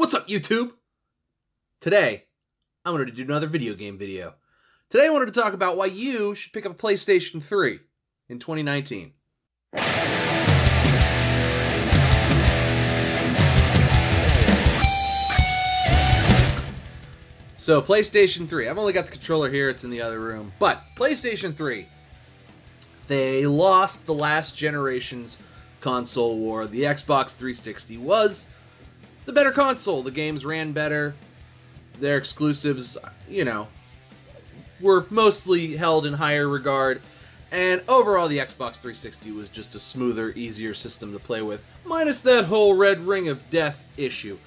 What's up, YouTube? Today, I'm going to do another video game video. Today I wanted to talk about why you should pick up a PlayStation 3 in 2019. So, PlayStation 3. I've only got the controller here, it's in the other room. But, PlayStation 3. They lost the last generation's console war. The Xbox 360 was the better console. The games ran better. Their exclusives, you know, were mostly held in higher regard. And overall, the Xbox 360 was just a smoother, easier system to play with. Minus that whole red ring of death issue.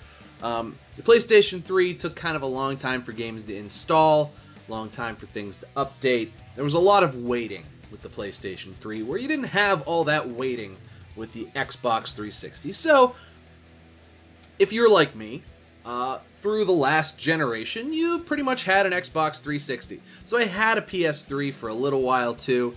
The PlayStation 3 took kind of a long time for games to install. Long time for things to update. There was a lot of waiting with the PlayStation 3, where you didn't have all that waiting with the Xbox 360. So, if you're like me, through the last generation, you pretty much had an Xbox 360. So I had a PS3 for a little while too,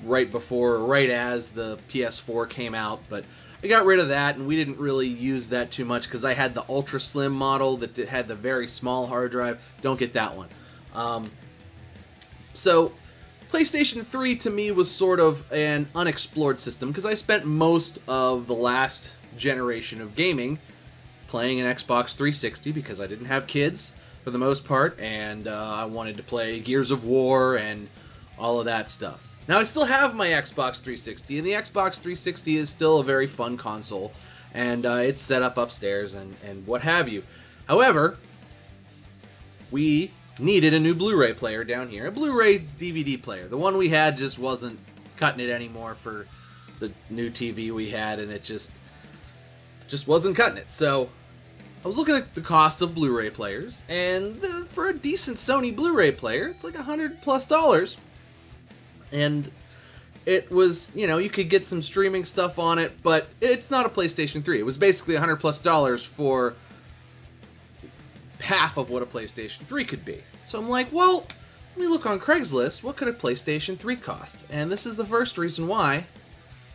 right as the PS4 came out, but I got rid of that, and we didn't really use that too much because I had the ultra slim model that had the very small hard drive. Don't get that one. So PlayStation 3 to me was sort of an unexplored system because I spent most of the last generation of gaming playing an Xbox 360 because I didn't have kids for the most part, and I wanted to play Gears of War and all of that stuff. Now, I still have my Xbox 360, and the Xbox 360 is still a very fun console, and it's set up upstairs and what have you. However, we needed a new Blu-ray player down here, a Blu-ray DVD player. The one we had just wasn't cutting it anymore for the new TV we had, and it just wasn't cutting it. So I was looking at the cost of Blu-ray players, and for a decent Sony Blu-ray player, it's like $100+. And it was, you know, you could get some streaming stuff on it, but it's not a PlayStation 3. It was basically $100+ for half of what a PlayStation 3 could be. So I'm like, well, let me look on Craigslist. What could a PlayStation 3 cost? And this is the first reason why,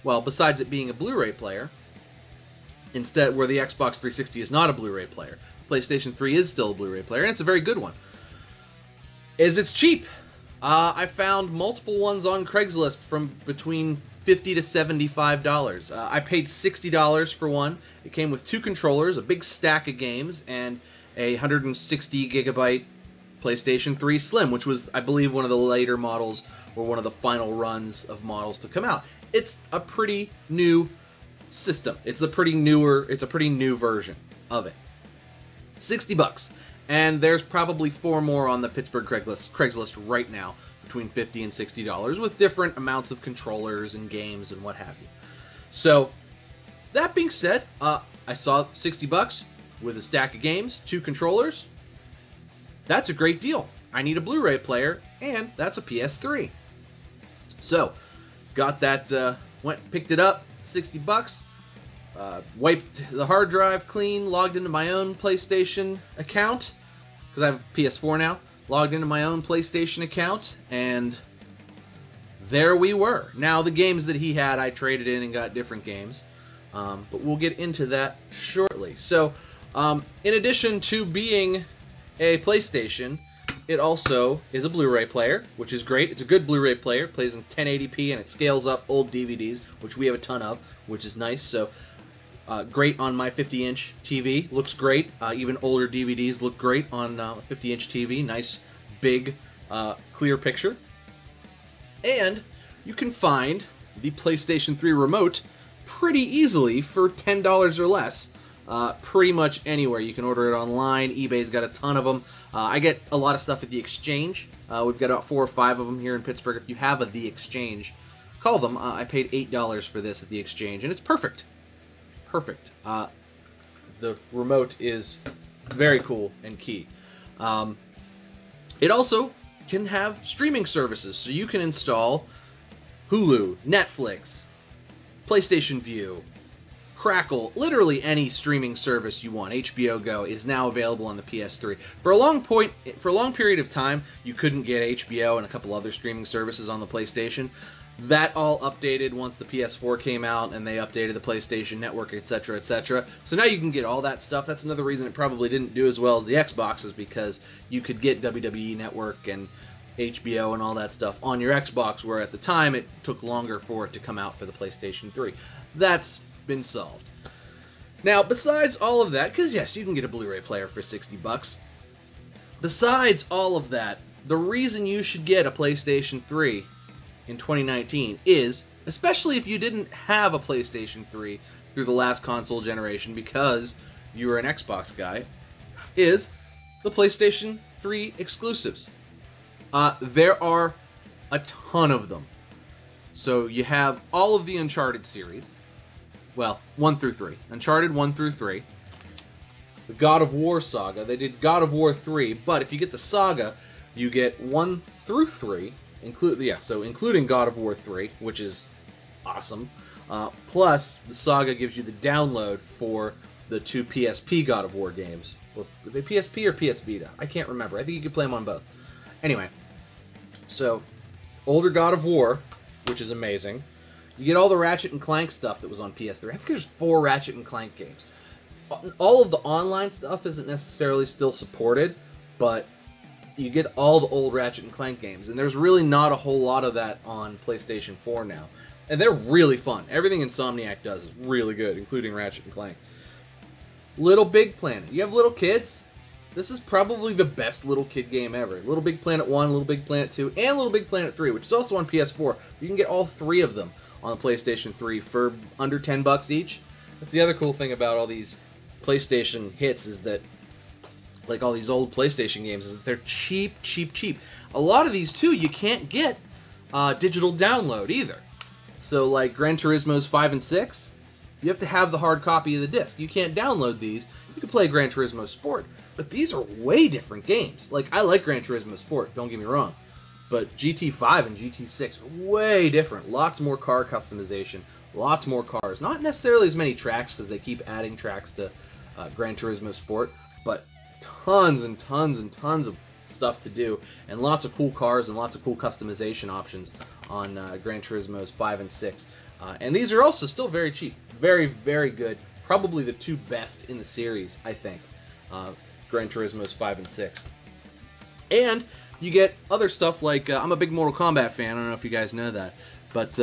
well, besides it being a Blu-ray player, instead, where the Xbox 360 is not a Blu-ray player, PlayStation 3 is still a Blu-ray player, and it's a very good one, is it's cheap. I found multiple ones on Craigslist from between $50 to $75. I paid $60 for one. It came with 2 controllers, a big stack of games, and a 160GB PlayStation 3 Slim, which was, I believe, one of the later models, or one of the final runs of models to come out. It's a pretty new system. It's a pretty new version of it. $60. And there's probably 4 more on the Pittsburgh Craigslist right now, between $50 and $60, with different amounts of controllers and games and what have you. So, that being said, I saw $60 with a stack of games, 2 controllers. That's a great deal. I need a Blu-ray player, and that's a PS3. So, got that, picked it up, $60. Wiped the hard drive clean, logged into my own PlayStation account, because I have a PS4 now, logged into my own PlayStation account, and there we were. Now, the games that he had, I traded in and got different games, but we'll get into that shortly. So, in addition to being a PlayStation, it also is a Blu-ray player, which is great. It's a good Blu-ray player. It plays in 1080p, and it scales up old DVDs, which we have a ton of, which is nice. So, great on my 50-inch TV. Looks great. Even older DVDs look great on a 50-inch TV. Nice, big, clear picture. And you can find the PlayStation 3 remote pretty easily for $10 or less. Pretty much anywhere. You can order it online. eBay's got a ton of them. I get a lot of stuff at The Exchange. We've got about 4 or 5 of them here in Pittsburgh. If you have a The Exchange, call them. I paid $8 for this at The Exchange, and it's perfect. Perfect. The remote is very cool and key. It also can have streaming services, so you can install Hulu, Netflix, PlayStation View, Crackle, literally any streaming service you want. HBO Go is now available on the PS3. For a long period of time, you couldn't get HBO and a couple other streaming services on the PlayStation. That all updated once the PS4 came out, and they updated the PlayStation Network, etc., etc. So now you can get all that stuff. That's another reason it probably didn't do as well as the Xbox, is because you could get WWE Network and HBO and all that stuff on your Xbox, where at the time it took longer for it to come out for the PlayStation 3. That's been solved. Now, besides all of that, because yes, you can get a Blu-ray player for $60. Besides all of that, the reason you should get a PlayStation 3 in 2019 is, especially if you didn't have a PlayStation 3 through the last console generation because you were an Xbox guy, is the PlayStation 3 exclusives. There are a ton of them. So you have all of the Uncharted series. Well, 1 through 3. Uncharted 1 through 3. The God of War Saga. They did God of War 3, but if you get the Saga, you get 1 through 3, including God of War 3, which is awesome. Plus, the Saga gives you the download for the 2 PSP God of War games. Were they PSP or PS Vita? I can't remember. I think you could play them on both. Anyway, so older God of War, which is amazing. You get all the Ratchet and Clank stuff that was on PS3. I think there's 4 Ratchet and Clank games. All of the online stuff isn't necessarily still supported, but you get all the old Ratchet and Clank games, and there's really not a whole lot of that on PlayStation 4 now. And they're really fun. Everything Insomniac does is really good, including Ratchet and Clank. Littlebigplanet. You have little kids? This is probably the best little kid game ever. Littlebigplanet 1, Littlebigplanet 2, and Littlebigplanet 3, which is also on PS4. You can get all 3 of them on the PlayStation 3 for under $10 each. That's the other cool thing about all these PlayStation hits, is that, like all these old PlayStation games, is that they're cheap, cheap, cheap. A lot of these, too, you can't get digital download either. So, like Gran Turismo's 5 and 6, you have to have the hard copy of the disc. You can't download these. You can play Gran Turismo Sport, but these are way different games. Like, I like Gran Turismo Sport, don't get me wrong, but GT5 and GT6 are way different. Lots more car customization, lots more cars. Not necessarily as many tracks, because they keep adding tracks to Gran Turismo Sport, but tons and tons and tons of stuff to do, and lots of cool cars and lots of cool customization options on Gran Turismo's 5 and 6. And these are also still very cheap. Very, very good. Probably the 2 best in the series, I think. Gran Turismo's 5 and 6. And you get other stuff like, I'm a big Mortal Kombat fan, I don't know if you guys know that, but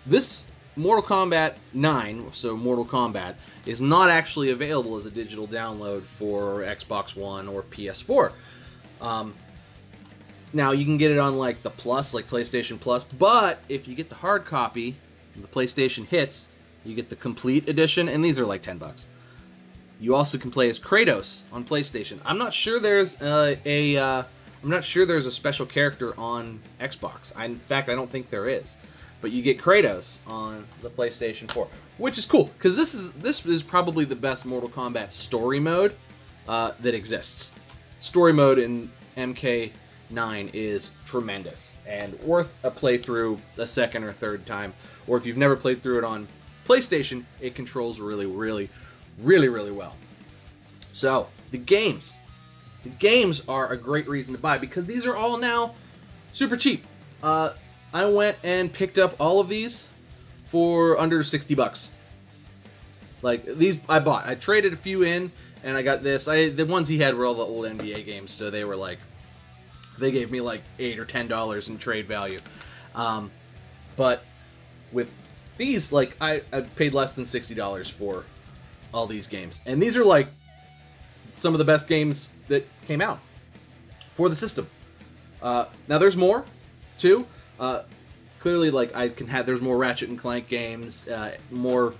this Mortal Kombat 9, so Mortal Kombat, is not actually available as a digital download for Xbox One or PS4. Now, you can get it on, like, the Plus, like PlayStation Plus, but if you get the hard copy, the PlayStation Hits, you get the Complete Edition, and these are like $10. You also can play as Kratos on PlayStation. I'm not sure there's I'm not sure there's a special character on Xbox. In fact, I don't think there is. But you get Kratos on the PlayStation 4, which is cool, because this is probably the best Mortal Kombat story mode that exists. Story mode in MK9 is tremendous and worth a playthrough a second or third time. Or if you've never played through it on PlayStation, it controls really, really, really, really well. So, the games. The games are a great reason to buy, because these are all now super cheap. I went and picked up all of these for under $60. Like, these I bought. I traded a few in, and I got this. The ones he had were all the old NBA games, so they were like, they gave me like $8 or $10 in trade value. But with these, like, I paid less than $60 for all these games. And these are like some of the best games that came out for the system. Now there's more too. Clearly, like, there's more Ratchet and Clank games, more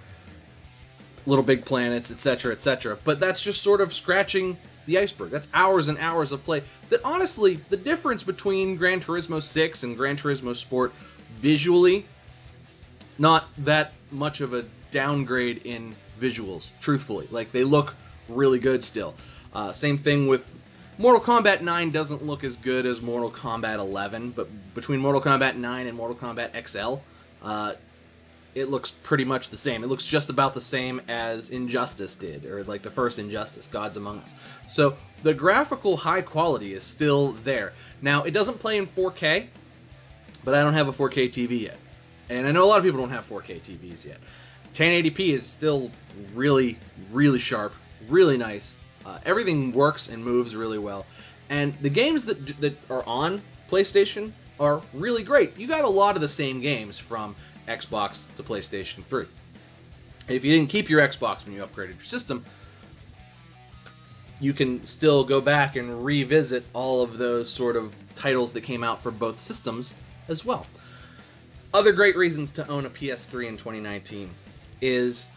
Littlebigplanets, etc., etc. But that's just sort of scratching the iceberg. That's hours and hours of play. That honestly, the difference between Gran Turismo 6 and Gran Turismo Sport, visually, not that much of a downgrade in visuals, truthfully. Like, they look really good still. Same thing with Mortal Kombat 9 doesn't look as good as Mortal Kombat 11, but between Mortal Kombat 9 and Mortal Kombat XL, it looks pretty much the same. It looks just about the same as Injustice did, or like the first Injustice, Gods Among Us. So the graphical high quality is still there. Now, it doesn't play in 4K, but I don't have a 4K TV yet. And I know a lot of people don't have 4K TVs yet. 1080p is still really, really sharp, really nice. Everything works and moves really well. And the games that are on PlayStation are really great. You got a lot of the same games from Xbox to PlayStation 3. If you didn't keep your Xbox when you upgraded your system, you can still go back and revisit all of those sort of titles that came out for both systems as well. Other great reasons to own a PS3 in 2019 is,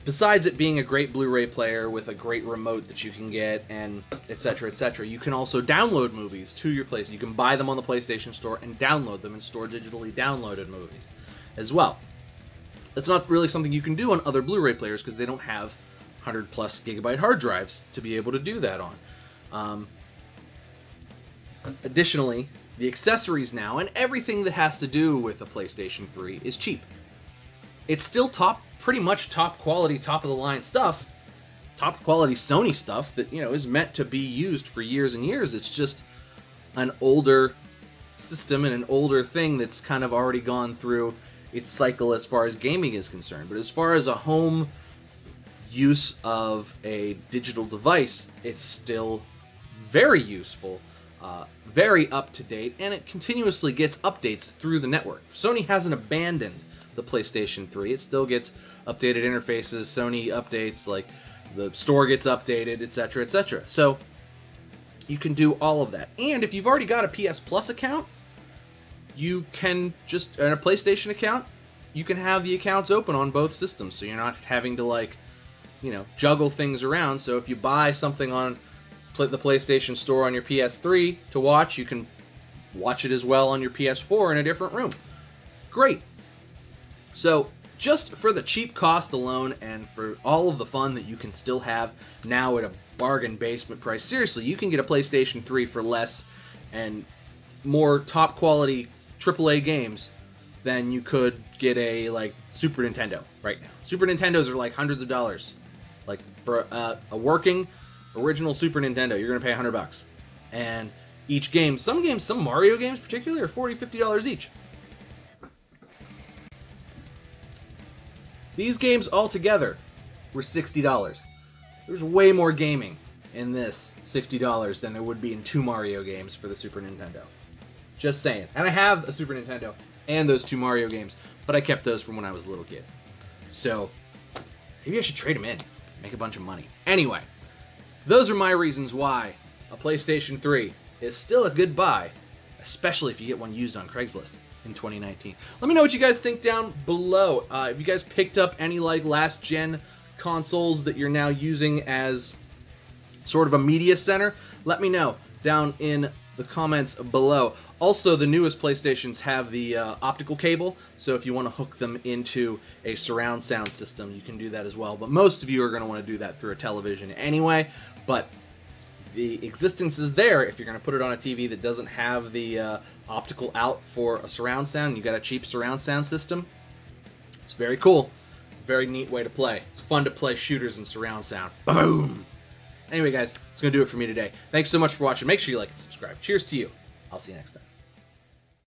besides it being a great Blu-ray player with a great remote that you can get, and etc., you can also download movies to your place. You can buy them on the PlayStation Store and download them and store digitally downloaded movies as well. That's not really something you can do on other Blu-ray players because they don't have 100+ gigabyte hard drives to be able to do that on. Additionally, the accessories now and everything that has to do with a PlayStation 3 is cheap. It's still pretty much top quality, top of the line stuff, top quality Sony stuff that, you know, is meant to be used for years and years. It's just an older system and an older thing that's kind of already gone through its cycle as far as gaming is concerned. But as far as a home use of a digital device, it's still very useful, very up to date, and it continuously gets updates through the network. Sony hasn't abandoned the PlayStation 3. It still gets updated interfaces, Sony updates, like the store gets updated, etc. So you can do all of that. And if you've already got a PS Plus account, you can just, and a PlayStation account, you can have the accounts open on both systems, so you're not having to, like, you know, juggle things around. So if you buy something on the PlayStation Store on your PS3 to watch, you can watch it as well on your PS4 in a different room. Great. So just for the cheap cost alone and for all of the fun that you can still have now at a bargain basement price, seriously, you can get a PlayStation 3 for less and more top quality AAA games than you could get a, like, Super Nintendo right now. Super Nintendos are like hundreds of dollars. Like, for a working original Super Nintendo, you're going to pay $100. And each game, some Mario games particularly, are $40, $50 each. These games all together were $60. There's way more gaming in this $60 than there would be in 2 Mario games for the Super Nintendo. Just saying. And I have a Super Nintendo and those 2 Mario games, but I kept those from when I was a little kid. So maybe I should trade them in, make a bunch of money. Anyway, those are my reasons why a PlayStation 3 is still a good buy, especially if you get one used on Craigslist in 2019. Let me know what you guys think down below. If you guys picked up any, like, last gen consoles that you're now using as sort of a media center, let me know down in the comments below. Also, the newest PlayStations have the optical cable, so if you want to hook them into a surround sound system, you can do that as well. But most of you are going to want to do that through a television anyway, but the existence is there if you're going to put it on a TV that doesn't have the optical out for a surround sound. You got a cheap surround sound system. It's very cool. Very neat way to play. It's fun to play shooters in surround sound. Boom! Anyway, guys, that's going to do it for me today. Thanks so much for watching. Make sure you like and subscribe. Cheers to you. I'll see you next time.